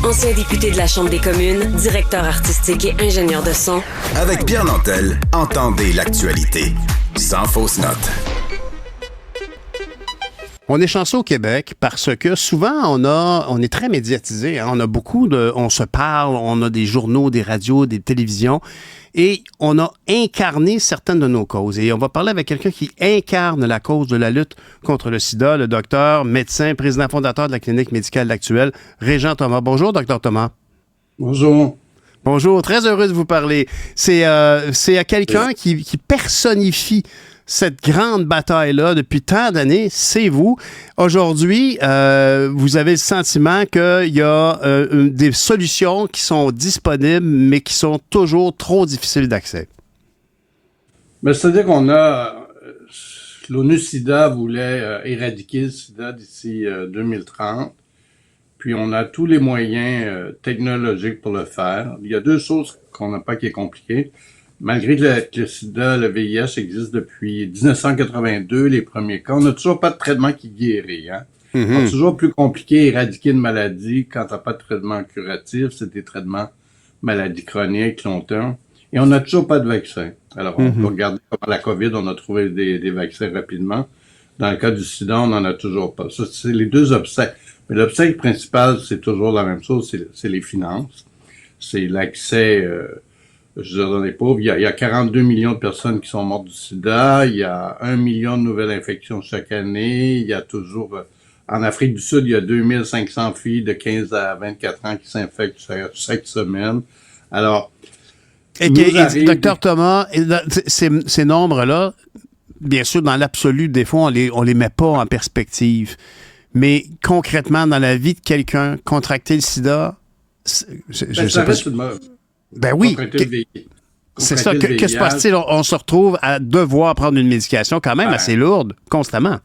Ancien député de la Chambre des communes, directeur artistique et ingénieur de son. Avec Pierre Nantel, entendez l'actualité. Sans fausse note. On est chanceux au Québec parce que souvent, on est très médiatisé. Hein? On se parle, on a des journaux, des radios, des télévisions et on a incarné certaines de nos causes. Et on va parler avec quelqu'un qui incarne la cause de la lutte contre le sida, le docteur, médecin, président fondateur de la clinique médicale L'Actuel, Régent Thomas. Bonjour, docteur Thomas. Bonjour. Bonjour, très heureux de vous parler. C'est à quelqu'un qui personnifie cette grande bataille-là depuis tant d'années, c'est vous. Aujourd'hui, vous avez le sentiment qu'il y a des solutions qui sont disponibles, mais qui sont toujours trop difficiles d'accès. Ben, c'est-à-dire l'ONU-SIDA voulait éradiquer le sida d'ici 2030, puis on a tous les moyens technologiques pour le faire. Il y a deux choses qu'on n'a pas qui est compliquées. Malgré que le sida, le VIH existe depuis 1982, les premiers cas, on n'a toujours pas de traitement qui guérit. Hein? C'est toujours plus compliqué éradiquer une maladie quand t'as pas de traitement curatif, c'est des traitements maladies chroniques, long-terme. Et on n'a toujours pas de vaccin. Alors, on peut regarder comment la COVID, on a trouvé des vaccins rapidement. Dans le cas du sida, on n'en a toujours pas. Ça, c'est les deux obstacles. Mais l'obstacle principal, c'est toujours la même chose, c'est les finances. C'est l'accès... je veux dire, dans les pauvres, il y a 42 millions de personnes qui sont mortes du sida, il y a 1 million de nouvelles infections chaque année, il y a toujours, en Afrique du Sud, il y a 2500 filles de 15 à 24 ans qui s'infectent chaque semaine. Alors, Docteur Thomas, ces nombres-là, bien sûr, dans l'absolu, des fois, on les met pas en perspective. Mais concrètement, dans la vie de quelqu'un, contracter le sida, je sais pas. Ben oui, c'est ça. Que se passe-t-il? On se retrouve à devoir prendre une médication quand même assez lourde, constamment.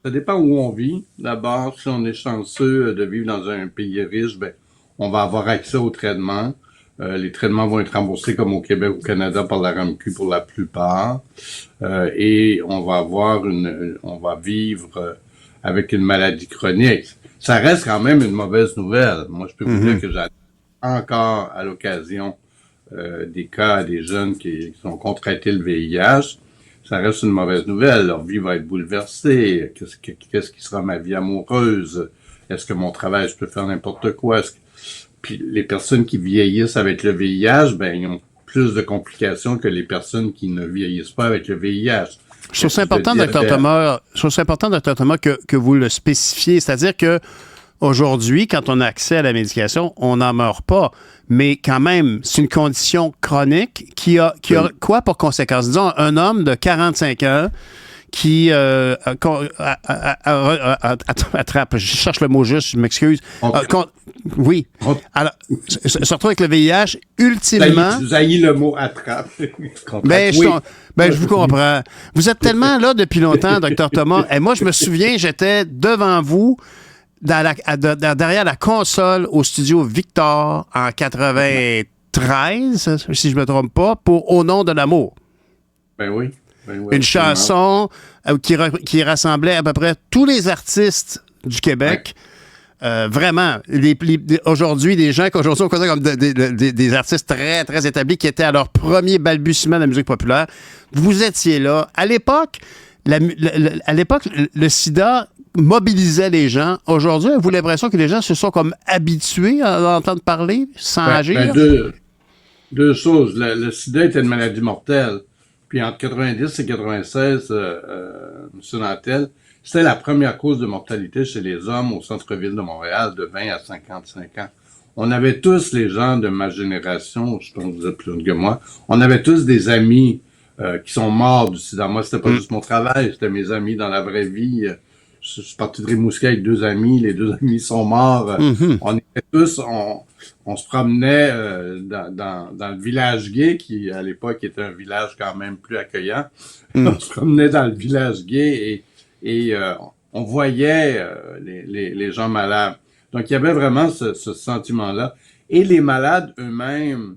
Ça dépend où on vit. D'abord, si on est chanceux de vivre dans un pays riche, ben, on va avoir accès aux traitements. Les traitements vont être remboursés comme au Québec ou au Canada par la RAMQ pour la plupart. Et on va vivre avec une maladie chronique. Ça reste quand même une mauvaise nouvelle. Moi, je peux vous dire que j'ai encore à l'occasion des cas des jeunes qui ont contracté le VIH, ça reste une mauvaise nouvelle. Leur vie va être bouleversée. Qu'est-ce qui sera ma vie amoureuse? Est-ce que mon travail, je peux faire n'importe quoi? Puis les personnes qui vieillissent avec le VIH, ben ils ont plus de complications que les personnes qui ne vieillissent pas avec le VIH. Je trouve ça important, Dr. Thomas, que vous le spécifiez. C'est-à-dire que aujourd'hui, quand on a accès à la médication, on n'en meurt pas. Mais quand même, c'est une condition chronique qui a quoi pour conséquence? Disons, un homme de 45 ans qui attrape, je cherche le mot juste, je m'excuse. Oui. Alors, se retrouve avec le VIH, ultimement... Vous haïs le mot attrape. Je vous comprends. Vous êtes tellement là depuis longtemps, Dr. Thomas. Et moi, je me souviens, j'étais devant vous derrière la console au studio Victor en 93, si je me trompe pas, pour Au nom de l'amour. Ben oui. Une chanson qui rassemblait à peu près tous les artistes du Québec. Vraiment, aujourd'hui, des gens qu'aujourd'hui on connaît comme des artistes très, très établis qui étaient à leur premier balbutiement de la musique populaire. Vous étiez là. À l'époque, le sida mobilisait les gens. Aujourd'hui, avez-vous l'impression que les gens se sont comme habitués à entendre parler sans agir? Deux choses. Le sida était une maladie mortelle. Puis entre 90 et 96, M. Nantel, c'était la première cause de mortalité chez les hommes au centre-ville de Montréal de 20 à 55 ans. On avait tous, les gens de ma génération, je pense que vous êtes plus jeunes que moi, on avait tous des amis qui sont morts du sida. Moi, c'était pas juste mon travail, c'était mes amis dans la vraie vie. Je suis parti de Rimouski avec 2 amis, les 2 amis sont morts. On était tous, on se promenait dans le village gay, qui à l'époque était un village quand même plus accueillant. On se promenait dans le village gay et on voyait les gens malades. Donc il y avait vraiment ce sentiment-là. Et les malades eux-mêmes,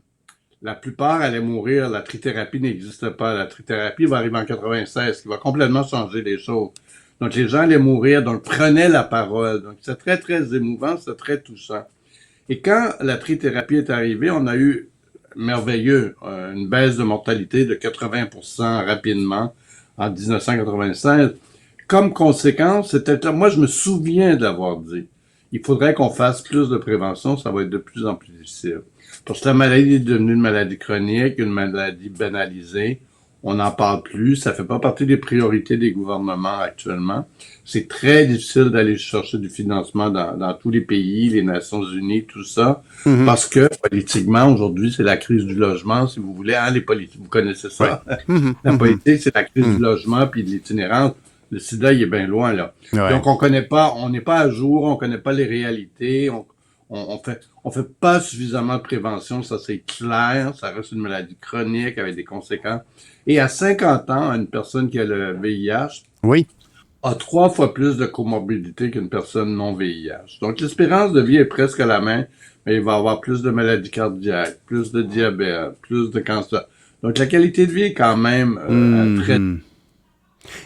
la plupart allaient mourir. La trithérapie n'existe pas. La trithérapie va arriver en 96, qui va complètement changer les choses. Donc, les gens allaient mourir, donc prenaient la parole. Donc, c'est très, très émouvant, c'est très touchant. Et quand la trithérapie est arrivée, on a eu merveilleux, une baisse de mortalité de 80% rapidement en 1996. Comme conséquence, moi je me souviens d'avoir dit, il faudrait qu'on fasse plus de prévention, ça va être de plus en plus difficile. Parce que la maladie est devenue une maladie chronique, une maladie banalisée. On n'en parle plus. Ça fait pas partie des priorités des gouvernements actuellement. C'est très difficile d'aller chercher du financement dans tous les pays, les Nations Unies, tout ça. Mm-hmm. Parce que, politiquement, aujourd'hui, c'est la crise du logement, si vous voulez. Hein, les politiques, vous connaissez ça. Ouais. La politique, c'est la crise du logement puis de l'itinérance. Le sida, il est bien loin, là. Ouais. Donc, on n'est pas à jour, on connaît pas les réalités, on fait pas suffisamment de prévention, ça c'est clair, ça reste une maladie chronique avec des conséquences. Et à 50 ans, une personne qui a le VIH a 3 fois plus de comorbidité qu'une personne non VIH. Donc l'espérance de vie est presque à la main, mais il va avoir plus de maladies cardiaques, plus de diabète, plus de cancer. Donc la qualité de vie est quand même très...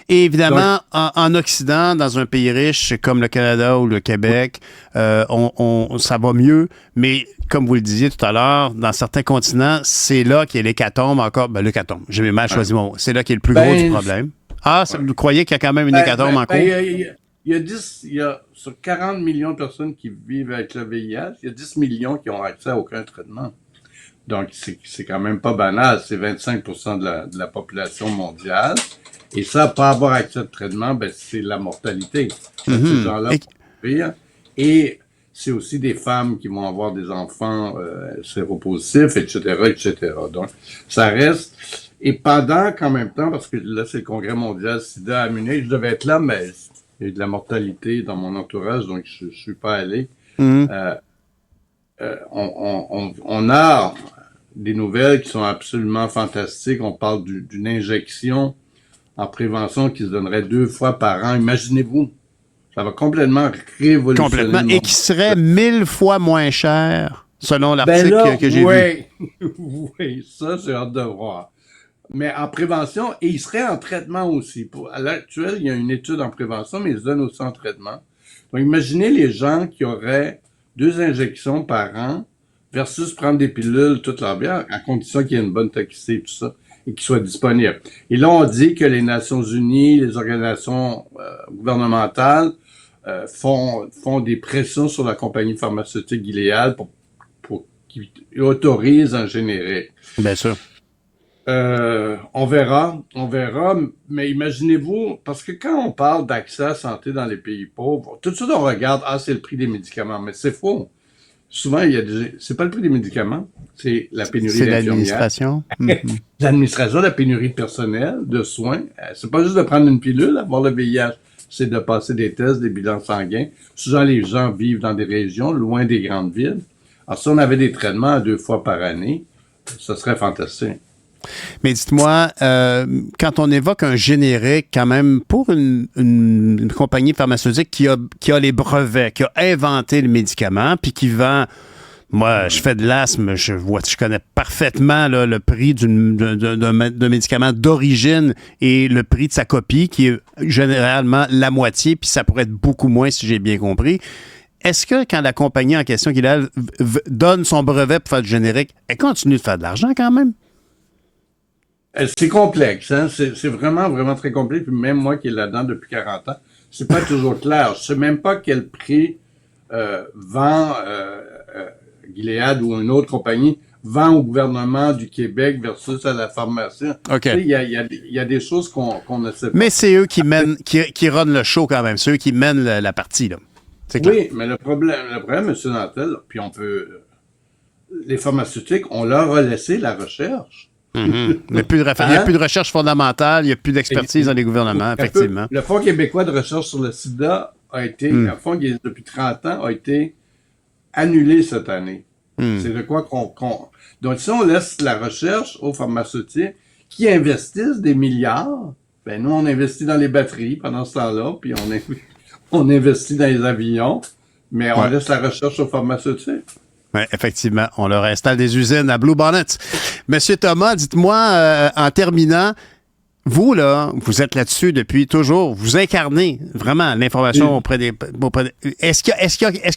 Et évidemment, donc, en Occident, dans un pays riche comme le Canada ou le Québec, ça va mieux, mais comme vous le disiez tout à l'heure, dans certains continents, c'est là qu'il y a l'hécatombe encore. Ben, l'hécatombe, j'ai mal choisi mon mot. C'est là qu'il y a le plus gros du problème. Ah, vous croyez qu'il y a quand même une hécatombe en cours? Il y a sur 40 millions de personnes qui vivent avec le VIH, il y a 10 millions qui ont accès à aucun traitement. Donc, c'est quand même pas banal. C'est 25% de la population mondiale. Et ça, pas avoir accès au traitement, ben, c'est la mortalité. Ces gens-là vont mourir. Et c'est aussi des femmes qui vont avoir des enfants séropositifs, etc., etc. Donc, ça reste. Et pendant qu'en même temps, parce que là, c'est le Congrès mondial SIDA à Munich, je devais être là, mais il y a eu de la mortalité dans mon entourage, donc je suis pas allé. On a des nouvelles qui sont absolument fantastiques. On parle d'une injection en prévention qui se donnerait 2 fois par an. Imaginez-vous, ça va complètement révolutionner. Complètement. Et qui serait 1000 fois moins cher, selon l'article que j'ai vu. Oui, ça, j'ai hâte de voir. Mais en prévention, et il serait en traitement aussi. À l'heure actuelle, il y a une étude en prévention, mais il se donne aussi en traitement. Donc, imaginez les gens qui auraient 2 injections par an versus prendre des pilules toute leur vie, à condition qu'il y ait une bonne toxicité et tout ça, et qu'ils soient disponibles. Et là, on dit que les Nations Unies, les organisations gouvernementales font des pressions sur la compagnie pharmaceutique Gilead pour qu'ils autorisent un générique. Bien sûr. On verra, mais imaginez-vous, parce que quand on parle d'accès à la santé dans les pays pauvres, tout de suite on regarde, c'est le prix des médicaments, mais c'est faux. Souvent, c'est pas le prix des médicaments, c'est la pénurie d'infirmières. C'est l'administration. L'administration, la pénurie de personnel, de soins. C'est pas juste de prendre une pilule, avoir le VIH, c'est de passer des tests, des bilans sanguins. Souvent, les gens vivent dans des régions loin des grandes villes. Alors, si on avait des traitements 2 fois par année, ça serait fantastique. Mais dites-moi, quand on évoque un générique, quand même, pour une compagnie pharmaceutique qui a les brevets, qui a inventé le médicament, puis qui vend... Moi, je fais de l'asthme, je connais parfaitement là, le prix d'un médicament d'origine et le prix de sa copie, qui est généralement la moitié, puis ça pourrait être beaucoup moins si j'ai bien compris. Est-ce que quand la compagnie en question qui donne son brevet pour faire du générique, elle continue de faire de l'argent quand même? C'est complexe, hein? C'est vraiment, vraiment très complexe. Puis même moi qui est là-dedans depuis 40 ans, c'est pas toujours clair. Je sais même pas quel prix vend Gilead ou une autre compagnie vend au gouvernement du Québec versus à la pharmacie. Okay. Il y a des choses qu'on ne sait pas. Mais c'est eux qui mènent, qui runnent le show quand même. C'est eux qui mènent la partie, là. Oui, mais le problème, M. Nantel, puis les pharmaceutiques, on leur a laissé la recherche. Il n'y a plus de recherche fondamentale, il n'y a plus d'expertise dans les gouvernements, effectivement. Le Fonds québécois de recherche sur le sida a été, un fonds qui est depuis 30 ans, a été annulé cette année. C'est de quoi qu'on... Donc, si on laisse la recherche aux pharmaceutiques qui investissent des milliards, ben nous, on investit dans les batteries pendant ce temps-là, puis on investit dans les avions, mais on laisse la recherche aux pharmaceutiques. Oui, effectivement. On leur installe des usines à Blue Bonnet. Monsieur Thomas, dites-moi, en terminant, vous, là, vous êtes là-dessus depuis toujours. Vous incarnez vraiment l'information auprès des... Est-ce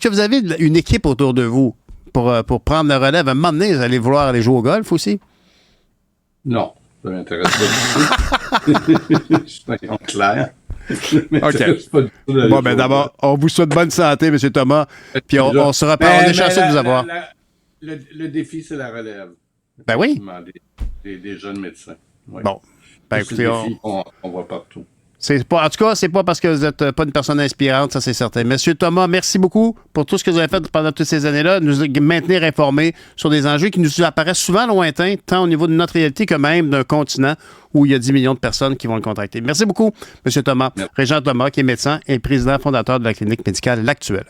que vous avez une équipe autour de vous? pour prendre le relève. À un moment donné, vous allez vouloir aller jouer au golf aussi? Non, ça m'intéresse pas du tout. Soyons clairs. OK. Bon, ben d'abord, on vous souhaite bonne santé, M. Thomas. Puis on se reparle. On est chanceux de vous avoir. Le défi, c'est la relève. Ben oui. Des jeunes médecins. Oui. Bon. Ben écoutez, on voit partout. En tout cas, c'est pas parce que vous n'êtes pas une personne inspirante, ça c'est certain. Monsieur Thomas, merci beaucoup pour tout ce que vous avez fait pendant toutes ces années-là, nous maintenir informés sur des enjeux qui nous apparaissent souvent lointains, tant au niveau de notre réalité que même d'un continent où il y a 10 millions de personnes qui vont le contracter. Merci beaucoup, Monsieur Thomas. Merci. Régent Thomas, qui est médecin et président fondateur de la clinique médicale L'Actuelle.